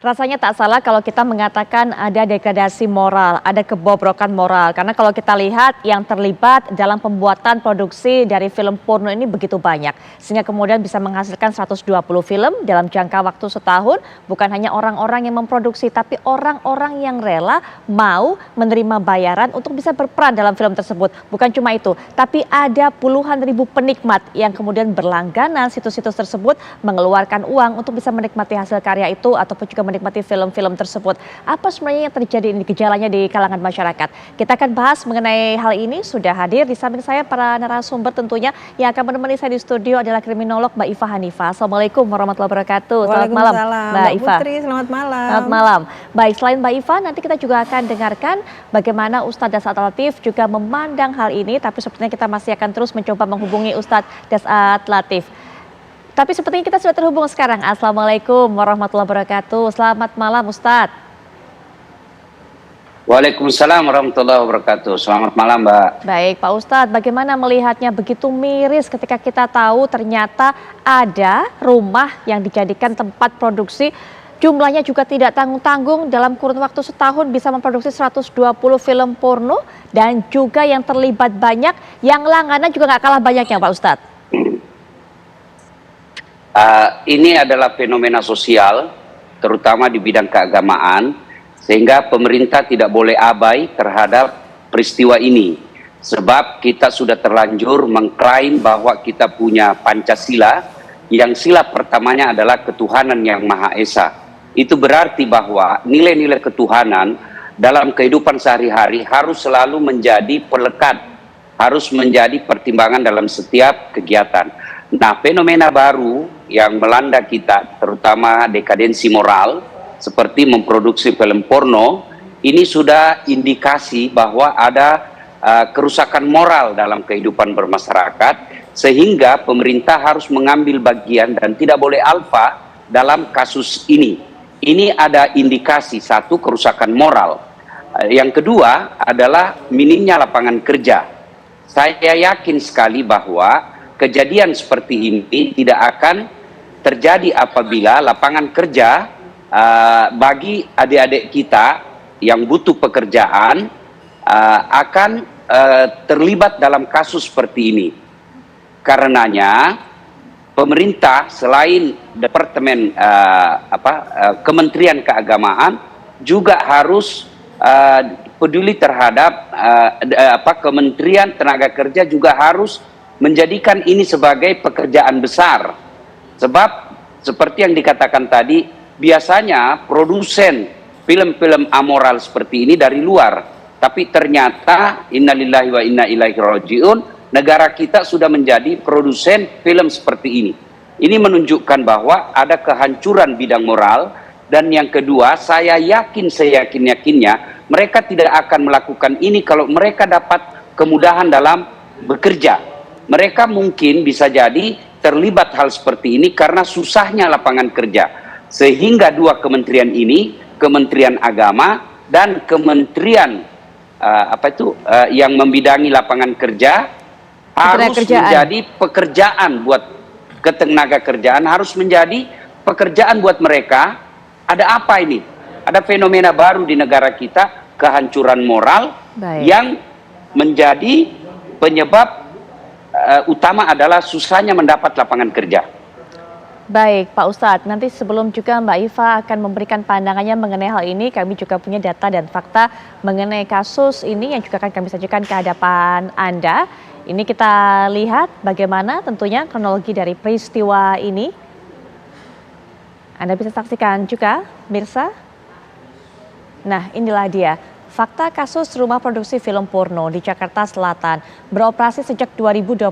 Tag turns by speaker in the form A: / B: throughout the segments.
A: Rasanya tak salah kalau kita mengatakan ada degradasi moral, ada kebobrokan moral. Karena kalau kita lihat yang terlibat dalam pembuatan produksi dari film porno ini begitu banyak. Sehingga kemudian bisa menghasilkan 120 film dalam jangka waktu setahun. Bukan hanya orang-orang yang memproduksi, tapi orang-orang yang rela mau menerima bayaran untuk bisa berperan dalam film tersebut. Bukan cuma itu, tapi ada puluhan ribu penikmat yang kemudian berlangganan situs-situs tersebut mengeluarkan uang untuk bisa menikmati hasil karya itu ataupun juga menikmati film-film tersebut. Apa sebenarnya yang terjadi ini gejalanya di kalangan masyarakat? Kita akan bahas mengenai hal ini. Sudah hadir di samping saya para narasumber tentunya yang akan menemani saya di studio adalah kriminolog Mbak Iva Hanifah. Assalamualaikum warahmatullahi wabarakatuh. Selamat malam Mbak Iva.
B: Putri, selamat malam.
A: Selamat malam. Baik, selain Mbak Iva nanti kita juga akan dengarkan bagaimana Ustadz Desat Latif juga memandang hal ini. Tapi sepertinya kita masih akan terus mencoba menghubungi Ustadz Desat Latif. Tapi sepertinya kita sudah terhubung sekarang. Assalamualaikum warahmatullahi wabarakatuh. Selamat malam Ustadz.
C: Waalaikumsalam warahmatullahi wabarakatuh. Selamat malam Mbak.
A: Baik Pak Ustadz, bagaimana melihatnya begitu miris ketika kita tahu ternyata ada rumah yang dijadikan tempat produksi. Jumlahnya juga tidak tanggung-tanggung, dalam kurun waktu setahun bisa memproduksi 120 film porno. Dan juga yang terlibat banyak, yang langganan juga nggak kalah banyaknya Pak Ustadz.
C: Ini adalah fenomena sosial, terutama di bidang keagamaan, sehingga pemerintah tidak boleh abai terhadap peristiwa ini. Sebab kita sudah terlanjur mengklaim bahwa kita punya Pancasila, yang sila pertamanya adalah ketuhanan yang Maha Esa. Itu berarti bahwa nilai-nilai ketuhanan dalam kehidupan sehari-hari harus selalu menjadi pelekat, harus menjadi pertimbangan dalam setiap kegiatan. Nah, fenomena baru yang melanda kita, terutama dekadensi moral, seperti memproduksi film porno, ini sudah indikasi bahwa ada kerusakan moral dalam kehidupan bermasyarakat, sehingga pemerintah harus mengambil bagian dan tidak boleh alfa dalam kasus ini. Ini ada indikasi satu, kerusakan moral. Yang kedua adalah minimnya lapangan kerja. Saya yakin sekali bahwa kejadian seperti ini tidak akan terjadi apabila lapangan kerja bagi adik-adik kita yang butuh pekerjaan akan terlibat dalam kasus seperti ini. Karenanya pemerintah selain Departemen Kementerian Keagamaan juga harus peduli terhadap Kementerian Tenaga Kerja juga harus menjadikan ini sebagai pekerjaan besar. Sebab seperti yang dikatakan tadi, biasanya produsen film-film amoral seperti ini dari luar. Tapi ternyata innalillahi wa inna ilaihi rajiun, negara kita sudah menjadi produsen film seperti ini. Ini menunjukkan bahwa ada kehancuran bidang moral. Dan yang kedua, saya yakin seyakin-yakinnya mereka tidak akan melakukan ini kalau mereka dapat kemudahan dalam bekerja. Mereka mungkin bisa jadi terlibat hal seperti ini karena susahnya lapangan kerja. Sehingga dua kementerian ini, Kementerian Agama dan Kementerian yang membidangi lapangan kerja harus menjadi pekerjaan buat ketenaga kerjaan, harus menjadi pekerjaan buat mereka. Ada apa ini? Ada fenomena baru di negara kita, kehancuran moral. Baik. Yang menjadi penyebab utama adalah susahnya mendapat lapangan kerja.
A: Baik Pak Ustadz, nanti sebelum juga Mbak Iva akan memberikan pandangannya mengenai hal ini, kami juga punya data dan fakta mengenai kasus ini yang juga akan kami sajikan ke hadapan Anda. Ini kita lihat bagaimana tentunya kronologi dari peristiwa ini. Anda bisa saksikan juga, Mirsa. Nah, inilah dia. Fakta kasus rumah produksi film porno di Jakarta Selatan beroperasi sejak 2022.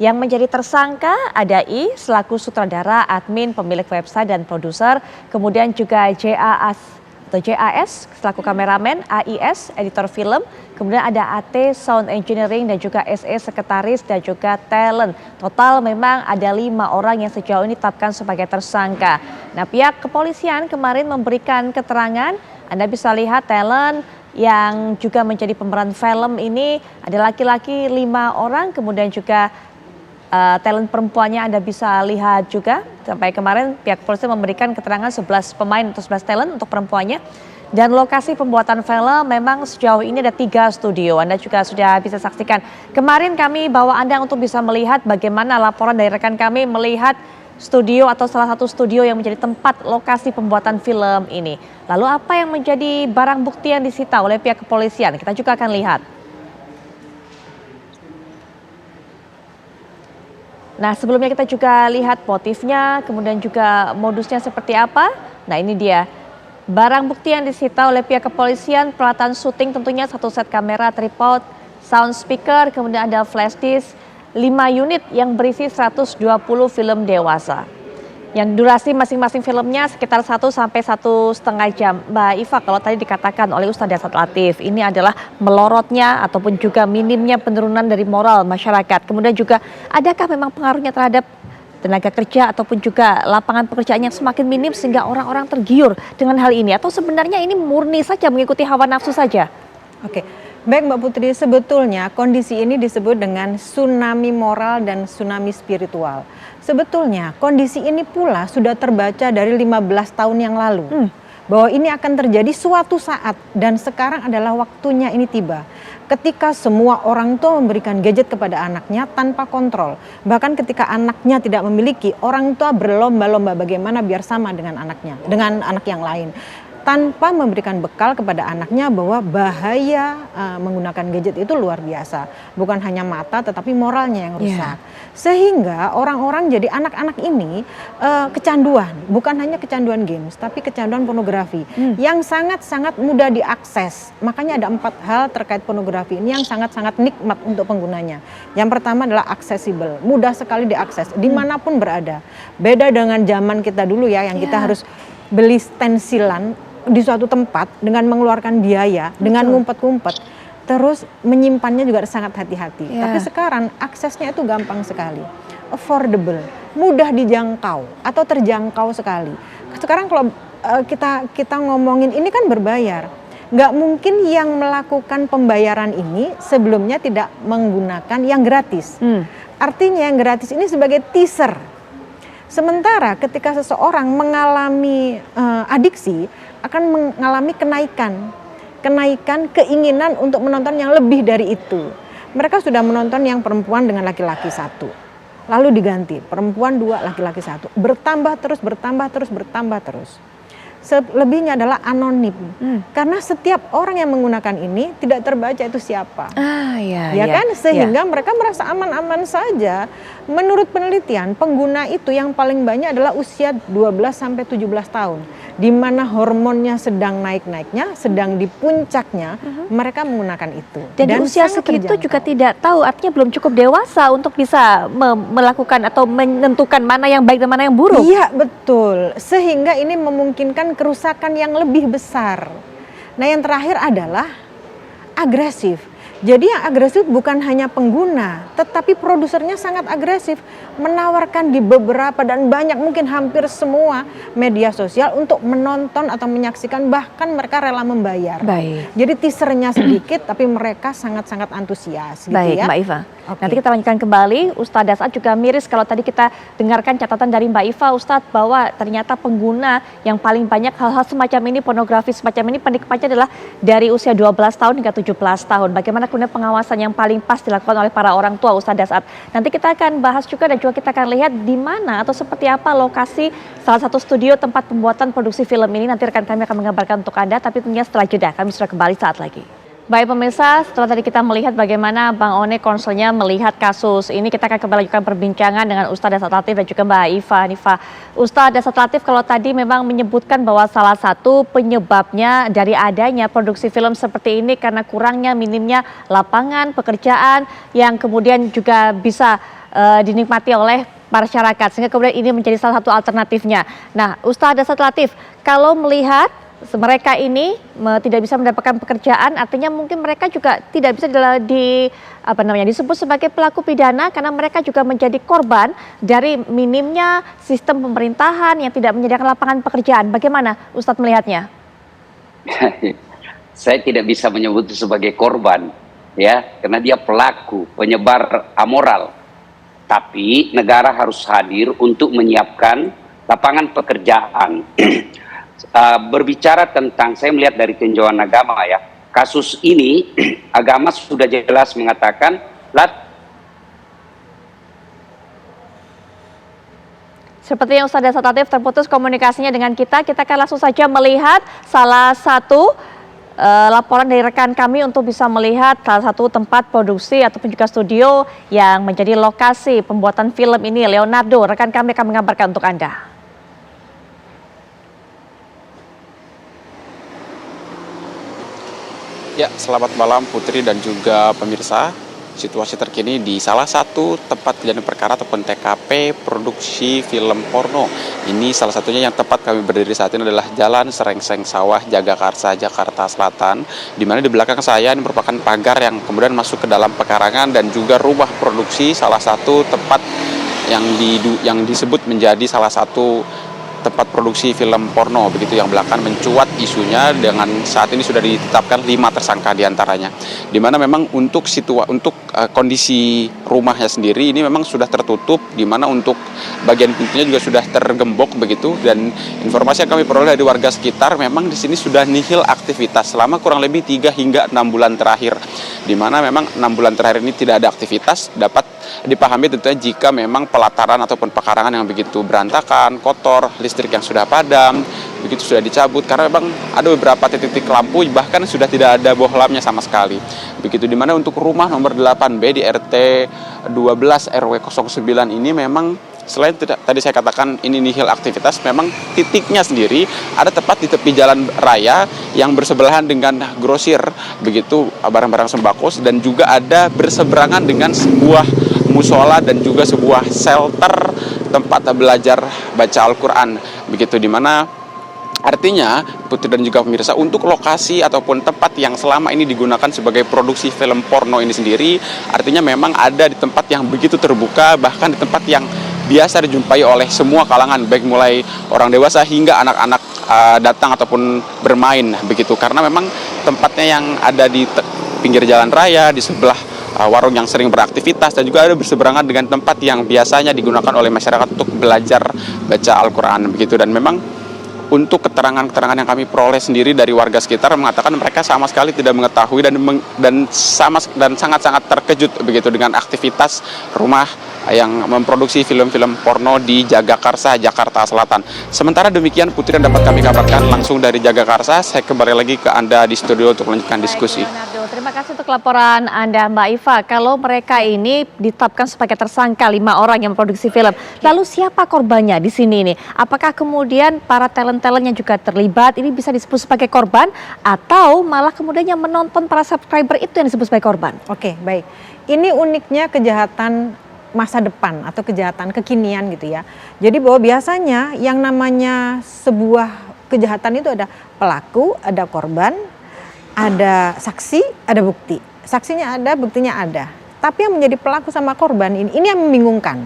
A: Yang menjadi tersangka ada I selaku sutradara, admin, pemilik website dan produser. Kemudian juga JAS selaku kameramen, AIS editor film. Kemudian ada AT sound engineering dan juga SE sekretaris dan juga talent. Total memang ada 5 orang yang sejauh ini ditetapkan sebagai tersangka. Nah, pihak kepolisian kemarin memberikan keterangan. Anda bisa lihat talent yang juga menjadi pemeran film ini ada laki-laki 5 orang, kemudian juga talent perempuannya Anda bisa lihat juga Sampai kemarin pihak polisi memberikan keterangan 11 pemain atau 11 talent untuk perempuannya. Dan lokasi pembuatan film memang sejauh ini ada 3 studio. Anda juga sudah bisa saksikan. Kemarin kami bawa Anda untuk bisa melihat bagaimana laporan dari rekan kami melihat studio atau salah satu studio yang menjadi tempat lokasi pembuatan film ini. Lalu apa yang menjadi barang bukti yang disita oleh pihak kepolisian? Kita juga akan lihat. Nah, sebelumnya kita juga lihat motifnya, kemudian juga modusnya seperti apa. Nah, ini dia. Barang bukti yang disita oleh pihak kepolisian, peralatan syuting tentunya 1 set kamera, tripod, sound speaker, kemudian ada flash disk, 5 unit yang berisi 120 film dewasa. Yang durasi masing-masing filmnya sekitar 1 sampai 1,5 jam. Mbak Iva, kalau tadi dikatakan oleh Ustadz Dasat Latif, ini adalah melorotnya ataupun juga minimnya penurunan dari moral masyarakat. Kemudian juga adakah memang pengaruhnya terhadap tenaga kerja ataupun juga lapangan pekerjaan yang semakin minim sehingga orang-orang tergiur dengan hal ini? Atau sebenarnya ini murni saja mengikuti hawa nafsu saja?
B: Oke, baik Mbak Putri, sebetulnya kondisi ini disebut dengan tsunami moral dan tsunami spiritual. Sebetulnya kondisi ini pula sudah terbaca dari 15 tahun yang lalu. Bahwa ini akan terjadi suatu saat dan sekarang adalah waktunya ini tiba. Ketika semua orang tua memberikan gadget kepada anaknya tanpa kontrol. Bahkan ketika anaknya tidak memiliki, orang tua berlomba-lomba bagaimana biar sama dengan anaknya, dengan anak yang lain. Tanpa memberikan bekal kepada anaknya bahwa bahaya menggunakan gadget itu luar biasa. Bukan hanya mata tetapi moralnya yang rusak. Sehingga orang-orang jadi anak-anak ini kecanduan. Bukan hanya kecanduan games tapi kecanduan pornografi. Yang sangat-sangat mudah diakses. Makanya ada 4 hal terkait pornografi ini yang sangat-sangat nikmat untuk penggunanya. Yang pertama adalah accessible. Mudah sekali diakses dimanapun berada. Beda dengan zaman kita dulu ya yang kita harus beli stensilan di suatu tempat dengan mengeluarkan biaya, dengan ngumpet-ngumpet, terus menyimpannya juga sangat hati-hati. Tapi sekarang aksesnya itu gampang sekali, affordable, mudah dijangkau atau terjangkau sekali. Sekarang kalau kita ngomongin ini kan berbayar, nggak mungkin yang melakukan pembayaran ini sebelumnya tidak menggunakan yang gratis. Artinya yang gratis ini sebagai teaser. Sementara ketika seseorang mengalami adiksi akan mengalami kenaikan keinginan untuk menonton yang lebih dari itu. Mereka sudah menonton yang perempuan dengan laki-laki 1, lalu diganti perempuan 2, laki-laki 1, bertambah terus. Selebihnya adalah anonim, karena setiap orang yang menggunakan ini tidak terbaca itu siapa, kan? Sehingga mereka merasa aman-aman saja. Menurut penelitian, pengguna itu yang paling banyak adalah usia 12 sampai 17 tahun, di mana hormonnya sedang naik-naiknya, sedang di puncaknya, mereka menggunakan itu.
A: Dan di usia segitu juga tidak tahu, artinya belum cukup dewasa untuk bisa melakukan atau menentukan mana yang baik dan mana yang buruk.
B: Iya, betul. Sehingga ini memungkinkan kerusakan yang lebih besar. Nah, yang terakhir adalah agresif. Jadi yang agresif bukan hanya pengguna, tetapi produsernya sangat agresif, menawarkan di beberapa dan banyak, mungkin hampir semua media sosial untuk menonton atau menyaksikan, bahkan mereka rela membayar. Jadi teasernya sedikit tapi mereka sangat-sangat antusias gitu.
A: Baik,
B: ya.
A: Mbak Iva. Nanti kita lanjutkan kembali. Ustadz Dasat juga miris kalau tadi kita dengarkan catatan dari Mbak Iva, Ustadz, bahwa ternyata pengguna yang paling banyak hal-hal semacam ini, pornografi semacam ini, penikmatnya adalah dari usia 12 tahun hingga 17 tahun. Bagaimana kemudian pengawasan yang paling pas dilakukan oleh para orang tua, Ustadz Dasat? Nanti kita akan bahas juga dan juga kita akan lihat di mana atau seperti apa lokasi salah satu studio tempat pembuatan produksi film ini. Nanti rekan kami akan mengabarkan untuk Anda, tapi tentunya setelah jeda. Kami sudah kembali saat lagi. Baik pemirsa, setelah tadi kita melihat bagaimana Bang One konselnya melihat kasus ini, kita akan kembali lanjutkan perbincangan dengan Ustadz Dasat Latif dan juga Mbak Iva Nifa. Ustadz Dasat Latif, kalau tadi memang menyebutkan bahwa salah satu penyebabnya dari adanya produksi film seperti ini karena kurangnya, minimnya lapangan pekerjaan yang kemudian juga bisa dinikmati oleh masyarakat, sehingga kemudian ini menjadi salah satu alternatifnya. Nah, Ustadz Dasat Latif, kalau melihat mereka ini tidak bisa mendapatkan pekerjaan, artinya mungkin mereka juga tidak bisa disebut sebagai pelaku pidana karena mereka juga menjadi korban dari minimnya sistem pemerintahan yang tidak menyediakan lapangan pekerjaan. Bagaimana Ustadz melihatnya?
C: Saya tidak bisa menyebut itu sebagai korban, ya, karena dia pelaku, penyebar amoral. Tapi negara harus hadir untuk menyiapkan lapangan pekerjaan. Berbicara tentang, saya melihat dari tinjauan agama ya, kasus ini agama sudah jelas mengatakan
A: Seperti yang Ustaz Desa Tatif terputus komunikasinya dengan kita akan langsung saja melihat salah satu laporan dari rekan kami untuk bisa melihat salah satu tempat produksi ataupun juga studio yang menjadi lokasi pembuatan film ini. Leonardo, rekan kami akan mengabarkan untuk Anda.
D: Ya, selamat malam Putri dan juga pemirsa. Situasi terkini di salah satu tempat kejadian perkara ataupun TKP produksi film porno. Ini salah satunya yang tepat kami berdiri saat ini adalah Jalan Serengseng Sawah, Jagakarsa, Jakarta Selatan. Di mana di belakang saya ini merupakan pagar yang kemudian masuk ke dalam pekarangan dan juga rumah produksi salah satu tempat yang disebut menjadi salah satu tempat produksi film porno, begitu yang belakangan mencuat isunya dengan saat ini sudah ditetapkan 5 tersangka diantaranya. Di mana memang untuk kondisi rumahnya sendiri ini memang sudah tertutup, di mana untuk bagian pintunya juga sudah tergembok begitu, dan informasi yang kami peroleh dari warga sekitar memang di sini sudah nihil aktivitas selama kurang lebih 3 hingga 6 bulan terakhir. Di mana memang 6 bulan terakhir ini tidak ada aktivitas, dapat dipahami tentunya jika memang pelataran ataupun pekarangan yang begitu berantakan, kotor, listrik yang sudah padam, begitu sudah dicabut karena memang ada beberapa titik-titik lampu bahkan sudah tidak ada bohlamnya sama sekali. Begitu dimana untuk rumah nomor 8B di RT 12 RW 09 ini memang selain tadi saya katakan ini nihil aktivitas, memang titiknya sendiri ada tepat di tepi jalan raya yang bersebelahan dengan grosir, begitu barang-barang sembako, dan juga ada berseberangan dengan sebuah musola dan juga sebuah shelter tempat belajar baca Al-Quran, begitu dimana artinya Putri dan juga pemirsa, untuk lokasi ataupun tempat yang selama ini digunakan sebagai produksi film porno ini sendiri artinya memang ada di tempat yang begitu terbuka, bahkan di tempat yang biasa dijumpai oleh semua kalangan, baik mulai orang dewasa hingga anak-anak datang ataupun bermain begitu, karena memang tempatnya yang ada di pinggir jalan raya di sebelah warung yang sering beraktivitas dan juga ada berseberangan dengan tempat yang biasanya digunakan oleh masyarakat untuk belajar baca Al-Quran begitu. Dan memang untuk keterangan-keterangan yang kami peroleh sendiri dari warga sekitar mengatakan mereka sama sekali tidak mengetahui dan sangat-sangat terkejut begitu dengan aktivitas rumah yang memproduksi film-film porno di Jagakarsa, Jakarta Selatan. Sementara demikian Putri yang dapat kami kabarkan langsung dari Jagakarsa. Saya kembali lagi ke Anda di studio untuk melanjutkan diskusi.
A: Leonardo, terima kasih untuk laporan Anda Mbak Iva. Kalau mereka ini ditetapkan sebagai tersangka 5 orang yang memproduksi film, lalu siapa korbannya di sini nih? Apakah kemudian para talent-talent yang juga terlibat ini bisa disebut sebagai korban atau malah kemudian yang menonton para subscriber itu yang disebut sebagai korban?
B: Oke, baik. Ini uniknya kejahatan masa depan atau kejahatan kekinian gitu ya. Jadi bahwa biasanya yang namanya sebuah kejahatan itu ada pelaku, ada korban, ada saksi, ada bukti. Saksinya ada, buktinya ada. Tapi yang menjadi pelaku sama korban ini yang membingungkan.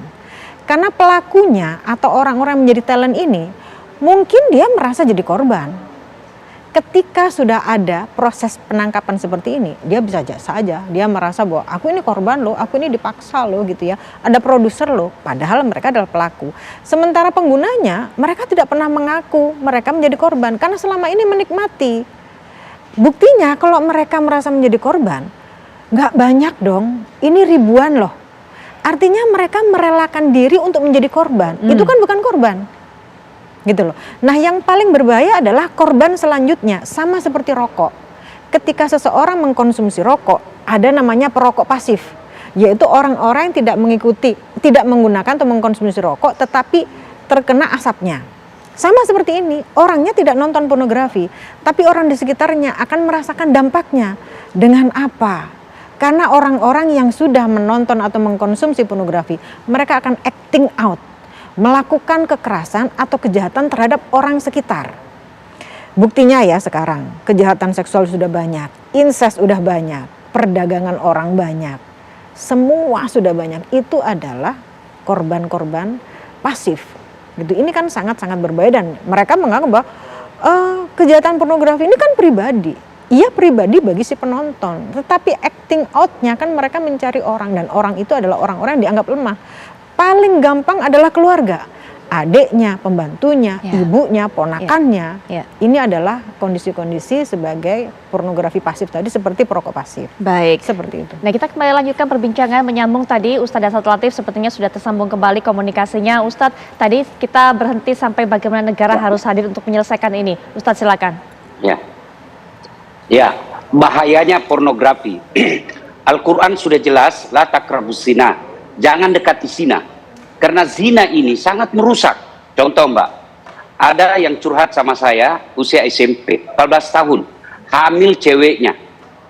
B: Karena pelakunya atau orang-orang yang menjadi talent ini mungkin dia merasa jadi korban. Ketika sudah ada proses penangkapan seperti ini, dia bisa saja dia merasa bahwa aku ini korban loh, aku ini dipaksa loh gitu ya. Ada produser loh, padahal mereka adalah pelaku. Sementara penggunanya, mereka tidak pernah mengaku mereka menjadi korban karena selama ini menikmati. Buktinya kalau mereka merasa menjadi korban, nggak banyak dong, ini ribuan loh. Artinya mereka merelakan diri untuk menjadi korban, itu kan bukan korban. Gitu loh. Nah, yang paling berbahaya adalah korban selanjutnya, sama seperti rokok. Ketika seseorang mengkonsumsi rokok, ada namanya perokok pasif, yaitu orang-orang yang tidak menggunakan atau mengkonsumsi rokok, tetapi terkena asapnya. Sama seperti ini, orangnya tidak nonton pornografi, tapi orang di sekitarnya akan merasakan dampaknya. Dengan apa? Karena orang-orang yang sudah menonton atau mengkonsumsi pornografi, mereka akan acting out, melakukan kekerasan atau kejahatan terhadap orang sekitar. Buktinya ya sekarang, kejahatan seksual sudah banyak, incest sudah banyak, perdagangan orang banyak, semua sudah banyak. Itu adalah korban-korban pasif. Gitu. Ini kan sangat-sangat berbahaya dan mereka menganggap bahwa kejahatan pornografi ini kan pribadi. Iya pribadi bagi si penonton, tetapi acting out-nya kan mereka mencari orang dan orang itu adalah orang-orang yang dianggap lemah. paling gampang adalah keluarga. Adiknya, pembantunya,
A: Ya.
B: ibunya, ponakannya.
A: Ya.
B: Ini adalah kondisi-kondisi sebagai pornografi pasif tadi seperti perokok pasif.
A: Baik.
B: Seperti itu.
A: Nah, kita kembali lanjutkan perbincangan menyambung tadi Ustadz Dasat Latif sepertinya sudah tersambung kembali komunikasinya. Ustadz, tadi kita berhenti sampai bagaimana negara harus hadir untuk menyelesaikan ini. Ustadz silakan.
C: Ya, ya, bahayanya pornografi. Al-Quran sudah jelas, la taqrabus zina, jangan dekati zina. Karena zina ini sangat merusak. Contoh Mbak, ada yang curhat sama saya usia SMP, 14 tahun, hamil ceweknya.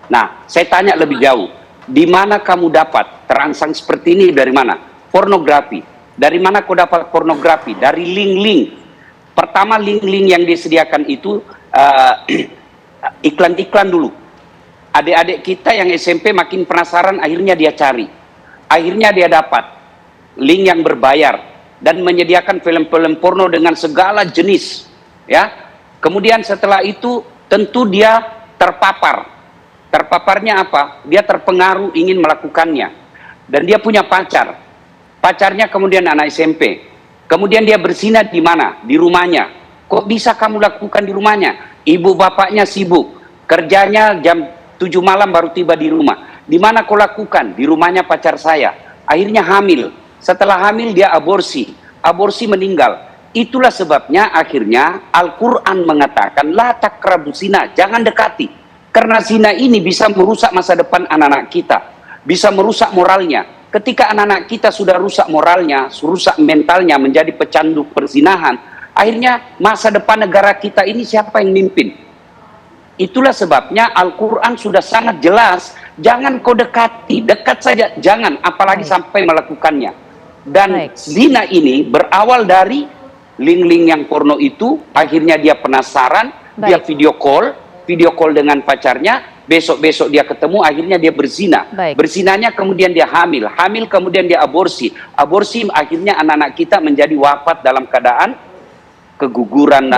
C: Nah, saya tanya lebih jauh, di mana kamu dapat terangsang seperti ini, dari mana? Pornografi. Dari mana kau dapat pornografi? Dari link-link. Pertama link-link yang disediakan itu iklan-iklan dulu. Adik-adik kita yang SMP makin penasaran, akhirnya dia cari. Akhirnya dia dapat link yang berbayar dan menyediakan film-film porno dengan segala jenis, ya. Kemudian setelah itu tentu dia terpapar. Terpaparnya apa? Dia terpengaruh ingin melakukannya. Dan dia punya pacar. Pacarnya kemudian anak SMP. Kemudian dia berzina di mana? Di rumahnya. Kok bisa kamu lakukan di rumahnya? Ibu bapaknya sibuk. Kerjanya jam 7 malam baru tiba di rumah. Di mana kau lakukan? Di rumahnya pacar saya. Akhirnya hamil. Setelah hamil dia aborsi. Aborsi meninggal. Itulah sebabnya akhirnya Al-Quran mengatakan la taqrabuz zina, jangan dekati. Karena zina ini bisa merusak masa depan anak-anak kita. Bisa merusak moralnya. Ketika anak-anak kita sudah rusak moralnya, rusak mentalnya, menjadi pecandu perzinahan, akhirnya masa depan negara kita ini siapa yang mimpin? Itulah sebabnya Al-Quran sudah sangat jelas, jangan kau dekati, dekat saja, jangan, apalagi sampai melakukannya. Dan zina ini berawal dari link-link yang porno itu, akhirnya dia penasaran, dia video call dengan pacarnya, besok-besok dia ketemu, akhirnya dia berzina. Berzinanya kemudian dia hamil, hamil kemudian dia aborsi. Aborsi akhirnya anak-anak kita menjadi wafat dalam keadaan keguguran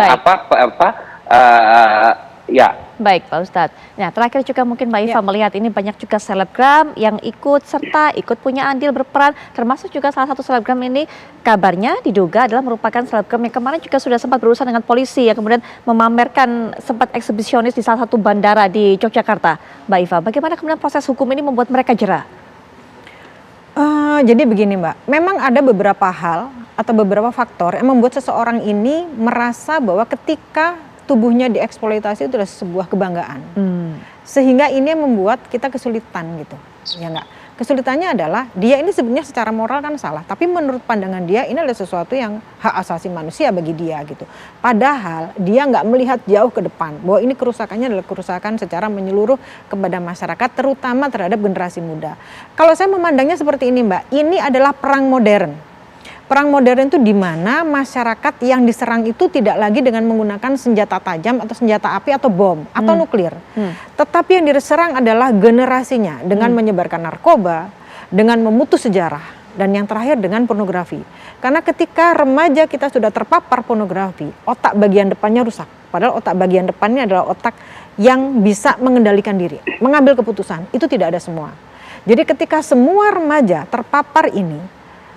C: ya.
A: Baik Pak Ustadz. Nah terakhir juga mungkin Mbak Iva melihat ini banyak juga selebgram yang ikut serta ikut punya andil berperan, termasuk juga salah satu selebgram ini kabarnya diduga adalah merupakan selebgram yang kemarin juga sudah sempat berurusan dengan polisi yang kemudian memamerkan sempat eksibisionis di salah satu bandara di Yogyakarta. Mbak Iva, bagaimana kemudian proses hukum ini membuat mereka jera?
B: Jadi begini Mbak, memang ada beberapa hal atau beberapa faktor yang membuat seseorang ini merasa bahwa ketika tubuhnya dieksploitasi itu adalah sebuah kebanggaan. Sehingga ini yang membuat kita kesulitan gitu. Ya enggak? Kesulitannya adalah dia ini sebenarnya secara moral kan salah, tapi menurut pandangan dia ini adalah sesuatu yang hak asasi manusia bagi dia gitu. Padahal dia nggak melihat jauh ke depan bahwa ini kerusakannya adalah kerusakan secara menyeluruh kepada masyarakat, terutama terhadap generasi muda. Kalau saya memandangnya seperti ini Mbak, ini adalah perang modern. Perang modern itu di mana masyarakat yang diserang itu tidak lagi dengan menggunakan senjata tajam atau senjata api atau bom atau nuklir. Tetapi yang diserang adalah generasinya dengan menyebarkan narkoba, dengan memutus sejarah, dan yang terakhir dengan pornografi. Karena ketika remaja kita sudah terpapar pornografi, otak bagian depannya rusak. Padahal otak bagian depannya adalah otak yang bisa mengendalikan diri, mengambil keputusan. Itu tidak ada semua. Jadi ketika semua remaja terpapar ini,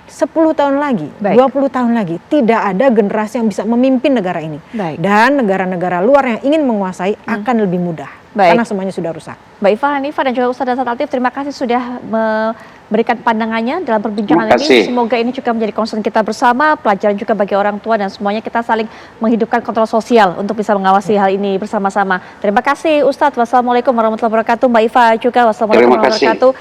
B: 10 tahun lagi, 20 tahun lagi, tidak ada generasi yang bisa memimpin negara ini. Dan negara-negara luar yang ingin menguasai akan lebih mudah. Karena semuanya sudah rusak.
A: Mbak Iva Hanifah dan juga Ustadz Dasat Latif, terima kasih sudah memberikan pandangannya dalam perbincangan ini. Semoga ini juga menjadi concern kita bersama, pelajaran juga bagi orang tua dan semuanya kita saling menghidupkan kontrol sosial untuk bisa mengawasi hal ini bersama-sama. Terima kasih Ustadz. Wassalamualaikum warahmatullahi wabarakatuh. Mbak Iva juga wassalamualaikum warahmatullahi wabarakatuh.